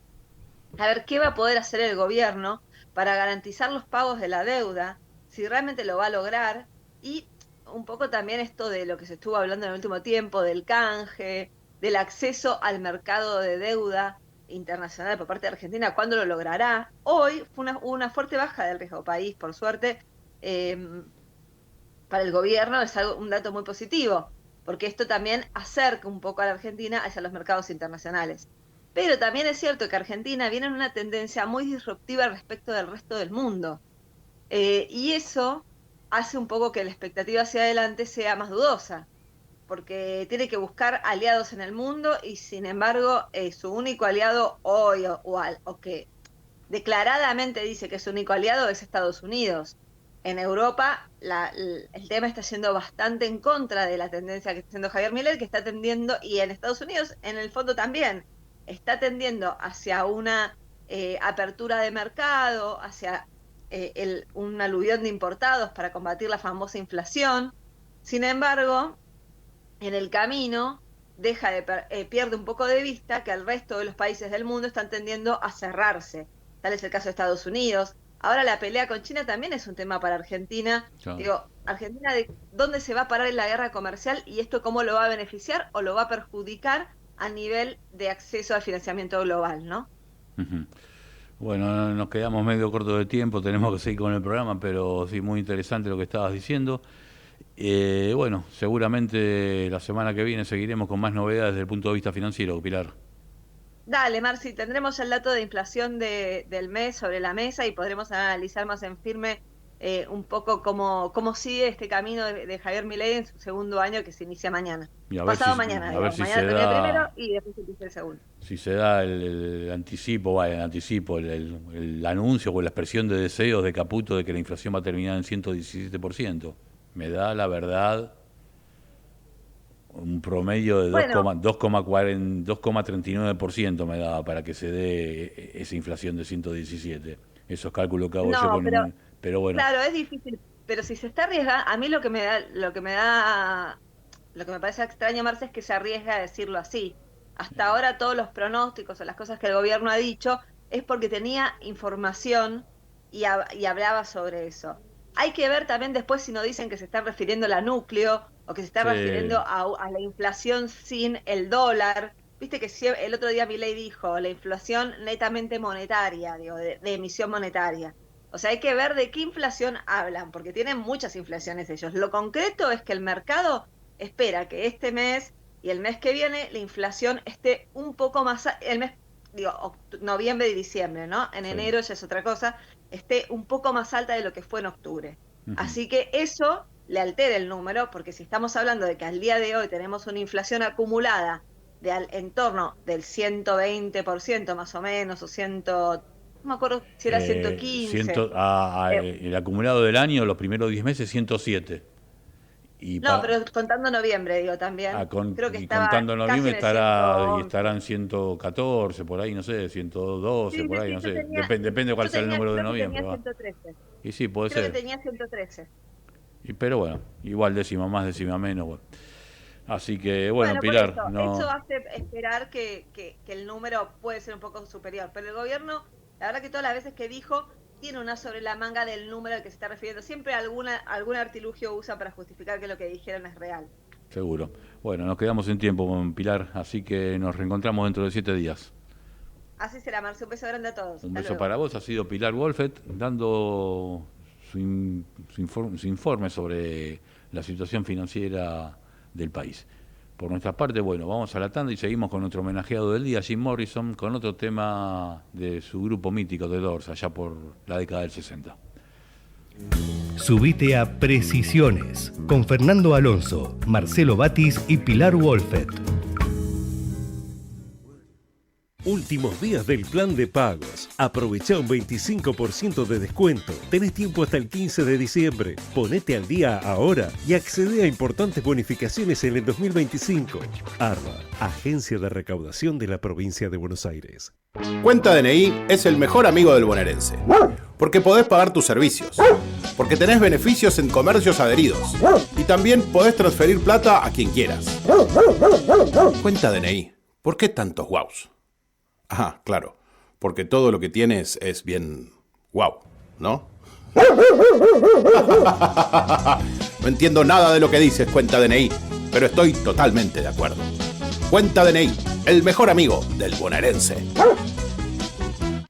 A ver, ¿qué va a poder hacer el gobierno para garantizar los pagos de la deuda? Si realmente lo va a lograr, y un poco también esto de lo que se estuvo hablando en el último tiempo, del canje, del acceso al mercado de deuda internacional por parte de Argentina, ¿cuándo lo logrará? Hoy fue una fuerte baja del riesgo país, por suerte, para el gobierno es un dato muy positivo, porque esto también acerca un poco a la Argentina hacia los mercados internacionales. Pero también es cierto que Argentina viene en una tendencia muy disruptiva respecto del resto del mundo. Y eso hace un poco que la expectativa hacia adelante sea más dudosa, porque tiene que buscar aliados en el mundo y sin embargo su único aliado hoy o que declaradamente dice que su único aliado es Estados Unidos. En Europa el tema está yendo bastante en contra de la tendencia que está haciendo Javier Milei, que está tendiendo, y en Estados Unidos en el fondo también, está tendiendo hacia una apertura de mercado, hacia un aluvión de importados para combatir la famosa inflación. Sin embargo, en el camino pierde un poco de vista que el resto de los países del mundo están tendiendo a cerrarse. Tal es el caso de Estados Unidos, Ahora la pelea con China también es un tema para Argentina. Claro. Digo, Argentina, ¿de dónde se va a parar en la guerra comercial y esto cómo lo va a beneficiar o lo va a perjudicar a nivel de acceso al financiamiento global, ¿no? Ujú. Bueno, nos quedamos medio cortos de tiempo, tenemos que seguir con el programa, pero sí, muy interesante lo que estabas diciendo. Bueno, seguramente la semana que viene seguiremos con más novedades desde el punto de vista financiero, Pilar. Dale, Marci, tendremos el dato de inflación del mes sobre la mesa y podremos analizar más en firme un poco cómo sigue este camino de Javier Milei en su segundo año que se inicia mañana. Y a ver Pasado si- mañana, a ver digamos. si Mañana se termina el da- primero y después empieza el segundo. Si se da el anticipo, el anuncio o la expresión de deseos de Caputo de que la inflación va a terminar en 117%, me da la verdad un promedio de Bueno. 2,39% me da para que se dé esa inflación de 117. Esos cálculos que hago No, yo con pero- pero bueno, Claro, es difícil, pero si se está arriesgando, a mí lo que me parece extraño, Marce, es que se arriesga a decirlo así. Hasta ahora todos los pronósticos o las cosas que el gobierno ha dicho es porque tenía información y hablaba sobre eso. Hay que ver también después si no dicen que se está refiriendo a la núcleo o que se está Sí. refiriendo a la inflación sin el dólar. Viste que el otro día Milei dijo la inflación netamente monetaria, digo, de emisión monetaria. O sea, hay que ver de qué inflación hablan, porque tienen muchas inflaciones ellos. Lo concreto es que el mercado espera que este mes y el mes que viene la inflación esté un poco más, noviembre y diciembre, ¿no? En Sí. enero ya es otra cosa, esté un poco más alta de lo que fue en octubre. Ujú. Así que eso le altera el número, porque si estamos hablando de que al día de hoy tenemos una inflación acumulada en torno del 120% más o menos, o no me acuerdo si era 115. El acumulado del año, los primeros 10 meses, 107. Y No, pero contando noviembre, digo, también. Creo que y estaba contando casi noviembre en el 111. estarán 114, por ahí, no sé, 112, Sí, por sí, ahí, sí, no yo sé. tenía- Depende de cuál yo sea el tenía- número de creo que noviembre. tenía Va. 113. Y sí, puede Creo ser. que tenía 113. Pero bueno, igual décima más, décima menos. Bueno. Así que, bueno, por Pilar, eso, no. eso hace esperar que el número puede ser un poco superior. Pero el gobierno, la verdad que todas las veces que dijo, tiene una sobre la manga del número al que se está refiriendo. Siempre algún artilugio usa para justificar que lo que dijeron es real. Seguro. Bueno, nos quedamos sin tiempo con Pilar, así que nos reencontramos dentro de 7 días. Así será, Marce. Un beso grande a todos. Un Hasta beso luego. para vos. Ha sido Pilar Wolfet dando su informe sobre la situación financiera del país. Por nuestra parte, bueno, vamos a la tanda y seguimos con nuestro homenajeado del día, Jim Morrison, con otro tema de su grupo mítico de Doors, allá por la década del 60. Subite a Precisiones con Fernando Alonso, Marcelo Batis y Pilar Wolfet. Últimos días del plan de pagos. Aprovecha un 25% de descuento. Tenés tiempo hasta el 15 de diciembre. Ponete al día ahora y accede a importantes bonificaciones en el 2025. ARBA, Agencia de Recaudación de la Provincia de Buenos Aires. Cuenta DNI es el mejor amigo del bonaerense. Porque podés pagar tus servicios. Porque tenés beneficios en comercios adheridos. Y también podés transferir plata a quien quieras. Cuenta DNI. ¿Por qué tantos guaus? Ah, claro. Porque todo lo que tienes es bien guau, ¿no? No entiendo nada de lo que dices, Cuenta DNI, pero estoy totalmente de acuerdo. Cuenta DNI, el mejor amigo del bonaerense.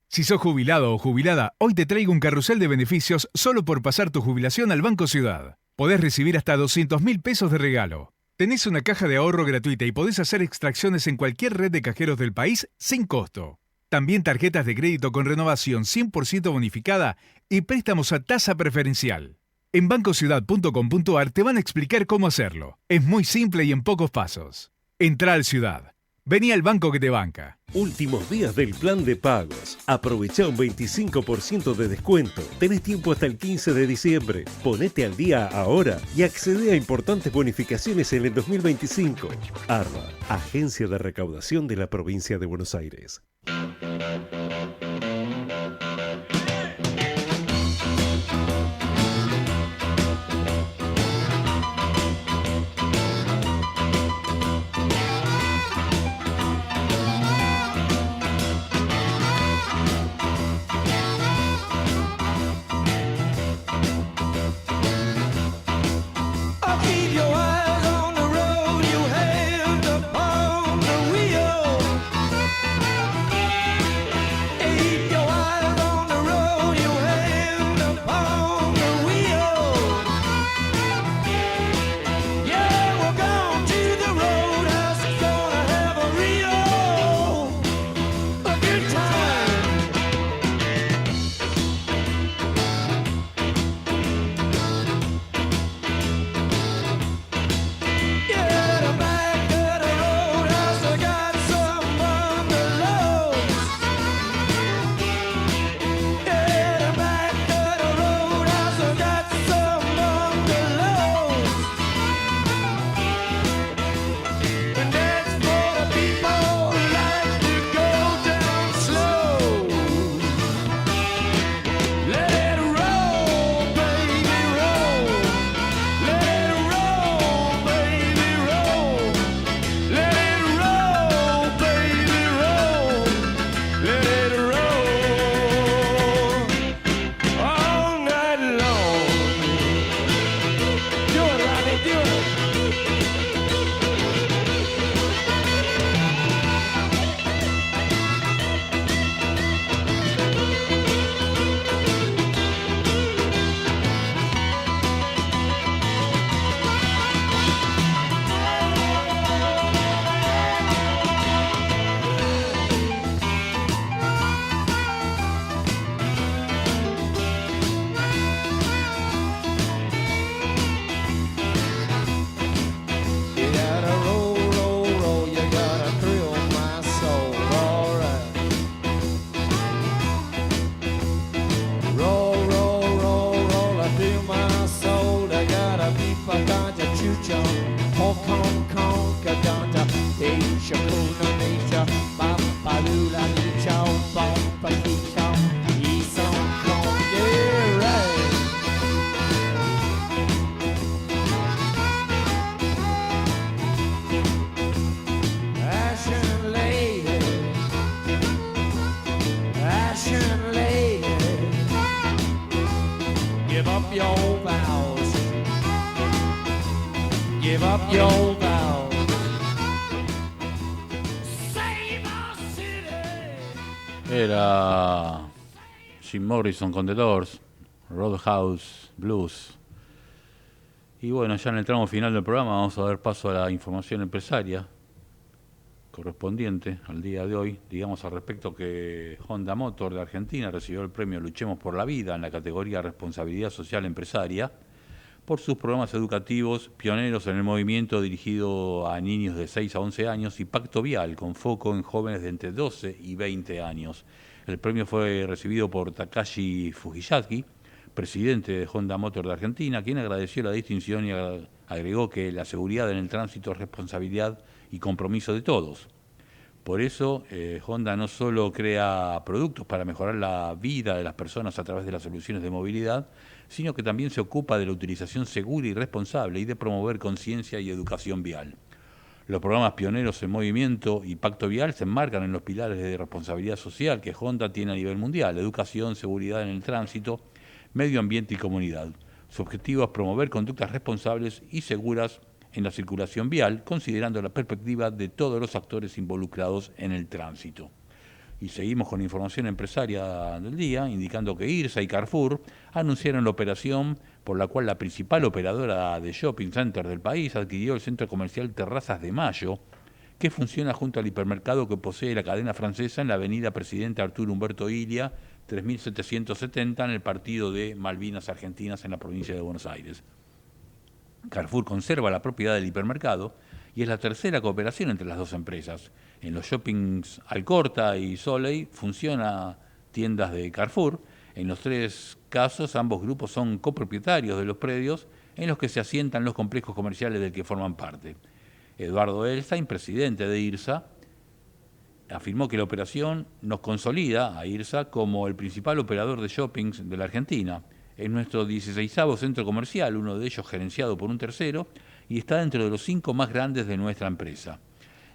Si sos jubilado o jubilada, hoy te traigo un carrusel de beneficios solo por pasar tu jubilación al Banco Ciudad. Podés recibir hasta 200.000 pesos de regalo. Tenés una caja de ahorro gratuita y podés hacer extracciones en cualquier red de cajeros del país sin costo. También tarjetas de crédito con renovación 100% bonificada y préstamos a tasa preferencial. En bancociudad.com.ar te van a explicar cómo hacerlo. Es muy simple y en pocos pasos. Entrá al Ciudad. Vení al banco que te banca. Últimos días del plan de pagos. Aprovecha un 25% de descuento. Tenés tiempo hasta el 15 de diciembre. Ponete al día ahora y accede a importantes bonificaciones en el 2025. ARBA, Agencia de Recaudación de la Provincia de Buenos Aires. your vows. Give up your vows. Save our city. Era Jim Morrison con The Doors, Roadhouse Blues. Y bueno, ya en el tramo final del programa vamos a dar paso a la información empresaria correspondiente al día de hoy. Digamos al respecto que Honda Motor de Argentina recibió el premio Luchemos por la Vida en la categoría Responsabilidad Social Empresaria por sus programas educativos pioneros en el movimiento dirigido a niños de 6 a 11 años y Pacto Vial con foco en jóvenes de entre 12 y 20 años. El premio fue recibido por Takashi Fujiyaki, presidente de Honda Motor de Argentina, quien agradeció la distinción y agregó que la seguridad en el tránsito es responsabilidad y compromiso de todos. Por eso, Honda no solo crea productos para mejorar la vida de las personas a través de las soluciones de movilidad, sino que también se ocupa de la utilización segura y responsable y de promover conciencia y educación vial. Los programas pioneros en movimiento y Pacto Vial se enmarcan en los pilares de responsabilidad social que Honda tiene a nivel mundial: educación, seguridad en el tránsito, medio ambiente y comunidad. Su objetivo es promover conductas responsables y seguras en la circulación vial, considerando la perspectiva de todos los actores involucrados en el tránsito. Y seguimos con información empresaria del día, indicando que IRSA y Carrefour anunciaron la operación por la cual la principal operadora de shopping center del país adquirió el centro comercial Terrazas de Mayo, que funciona junto al hipermercado que posee la cadena francesa en la avenida Presidente Arturo Humberto Ilia, 3770, en el partido de Malvinas Argentinas en la provincia de Buenos Aires. Carrefour conserva la propiedad del hipermercado y es la tercera cooperación entre las dos empresas. En los shoppings Alcorta y Soleil funciona tiendas de Carrefour. En los tres casos, ambos grupos son copropietarios de los predios en los que se asientan los complejos comerciales del que forman parte. Eduardo Elstein, presidente de IRSA, afirmó que la operación nos consolida a IRSA como el principal operador de shoppings de la Argentina. Es nuestro 16º centro comercial, uno de ellos gerenciado por un tercero, y está dentro de los 5 más grandes de nuestra empresa.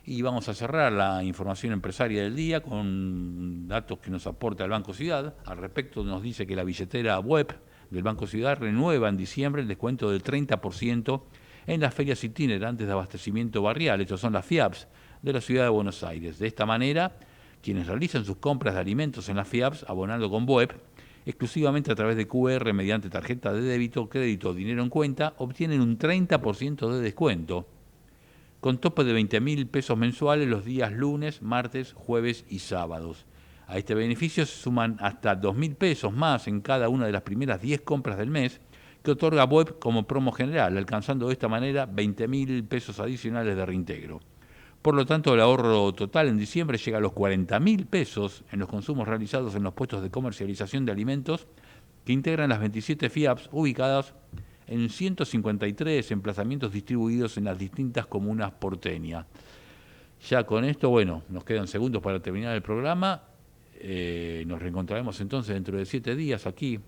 Y vamos a cerrar la información empresaria del día con datos que nos aporta el Banco Ciudad. Al respecto nos dice que la billetera web del Banco Ciudad renueva en diciembre el descuento del 30% en las ferias itinerantes de abastecimiento barrial. Estos son las FIAPS de la Ciudad de Buenos Aires. De esta manera, quienes realizan sus compras de alimentos en las FIAPS abonando con web, exclusivamente a través de QR mediante tarjeta de débito, crédito o dinero en cuenta, obtienen un 30% de descuento, con tope de 20.000 pesos mensuales los días lunes, martes, jueves y sábados. A este beneficio se suman hasta 2.000 pesos más en cada una de las primeras 10 compras del mes que otorga web como promo general, alcanzando de esta manera 20.000 pesos adicionales de reintegro. Por lo tanto, el ahorro total en diciembre llega a los 40.000 pesos en los consumos realizados en los puestos de comercialización de alimentos que integran las 27 FIAPS ubicadas en 153 emplazamientos distribuidos en las distintas comunas porteñas. Ya con esto, bueno, nos quedan segundos para terminar el programa. Nos reencontraremos entonces dentro de 7 días aquí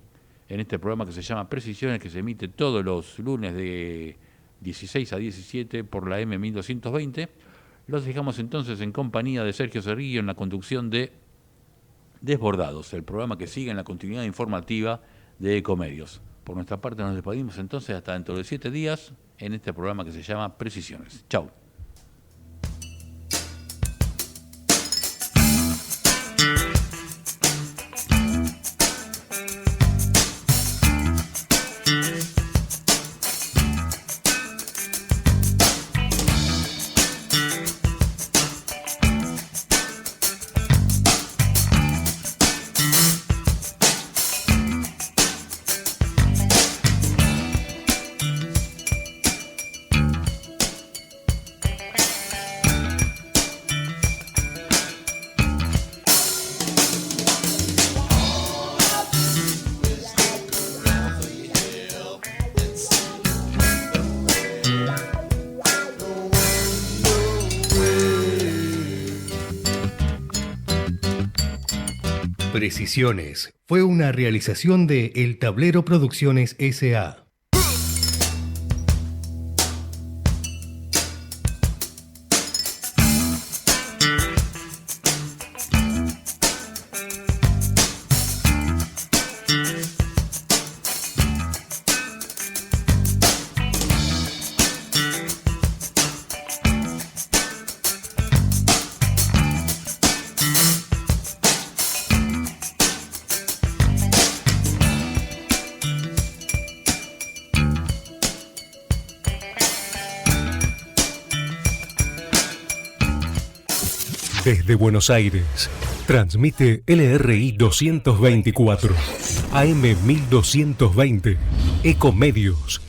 en este programa que se llama Precisiones, que se emite todos los lunes de 16 a 17 por la M1220. Los dejamos entonces en compañía de Sergio Cerrillo en la conducción de Desbordados, el programa que sigue en la continuidad informativa de Ecomedios. Por nuestra parte nos despedimos entonces hasta dentro de 7 días en este programa que se llama Precisiones. Chau. Precisiones fue una realización de El Tablero Producciones S.A. Desde Buenos Aires, transmite LRI 224, AM 1220, Ecomedios,